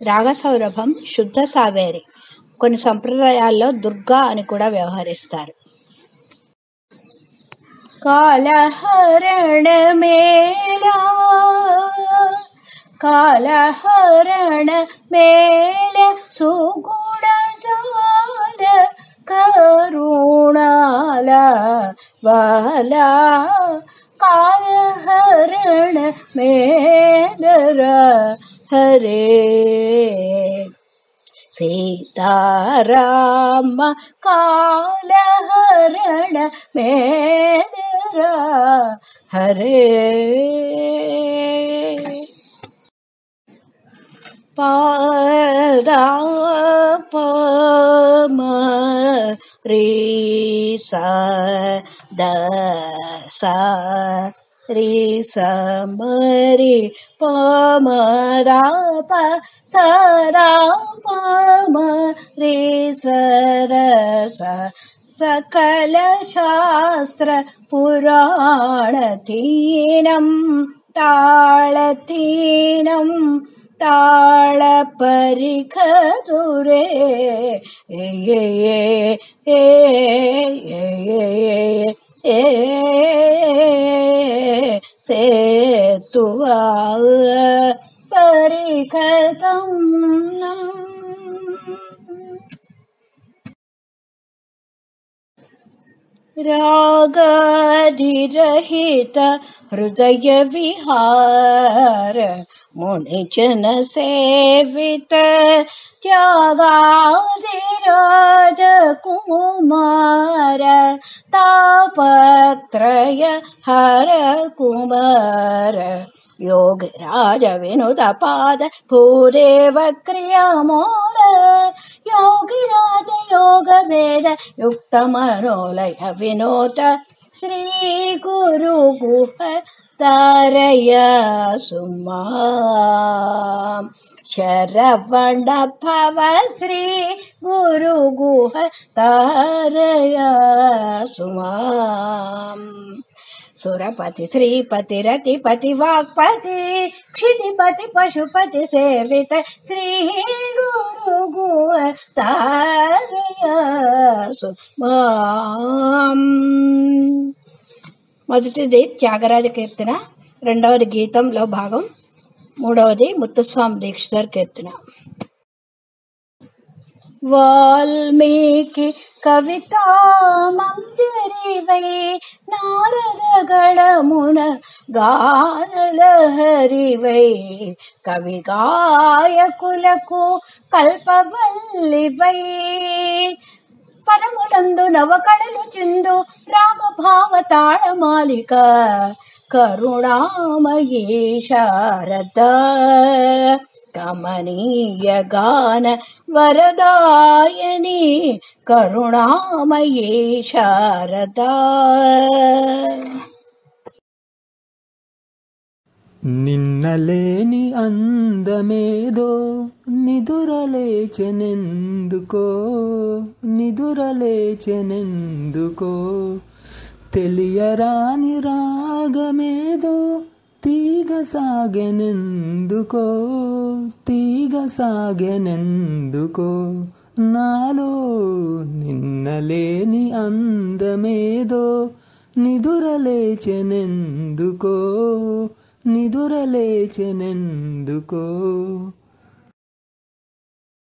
రాగసౌరభం శుద్ధ సావేరి. కొన్ని సంప్రదాయాల్లో దుర్గా అని కూడా వ్యవహరిస్తారు. కాలహరణ మేళా కాలహరణ మేళ సుగుణ జాల కరుణాల వాలా కాలహరణ మేళర హరే సీతారామ కాలహరణ మేళర హరే పాదా పమ రే సా ద సా రే సమరి పమదా ప సదా పమ రే సరస సకల శాస్త్ర పురాణతీనం తాళతీనం తాళపరిఖతురే సేతువా పరిఖతం రాగాదిరహిత హృదయ విహార మునిజన సేవిత త్యాగాదిరాజ కుమార తాపత్రయ హర కుమార योगिराज विनुत पाद भूदेव क्रियामोद योगिराज योग वेद युक्त मनोलय विनोद श्री गुरु गुह तारय सुमा शरवण भव श्री गुरु गुह तारय सुमा सुरपति श्रीपति रतिपति वाक्पति क्षितिपति पशुपति सेवित श्री गुरु गुह तारय सुमाम. మొదటిది త్యాగరాజ కీర్తన, రెండవది గీతంలో భాగం, మూడవది ముత్తుస్వామి దీక్షితర్ కీర్తన. వాల్మీకి కవితా మంజరివై నారదగళమున గానలహరివై కవి గాయకులకు కల్పవల్లివై పదములందు నవకళలు చిందు రాగభావ తాళమాలిక కరుణామయీ శారద కమనీయ గాన వరదాయని కరుణామయీ శారద. నిన్నలేని అందమేదో నిదురలేచెనెందుకో నిదురలేచెనెందుకో తెలియరాని రాగమేదో తీగ సాగెనెందుకో తీగ సాగెనెందుకో నాలో నిన్నలేని అందమేదో నిదురలేచెనెందుకో నిదురలేచెనెందుకో.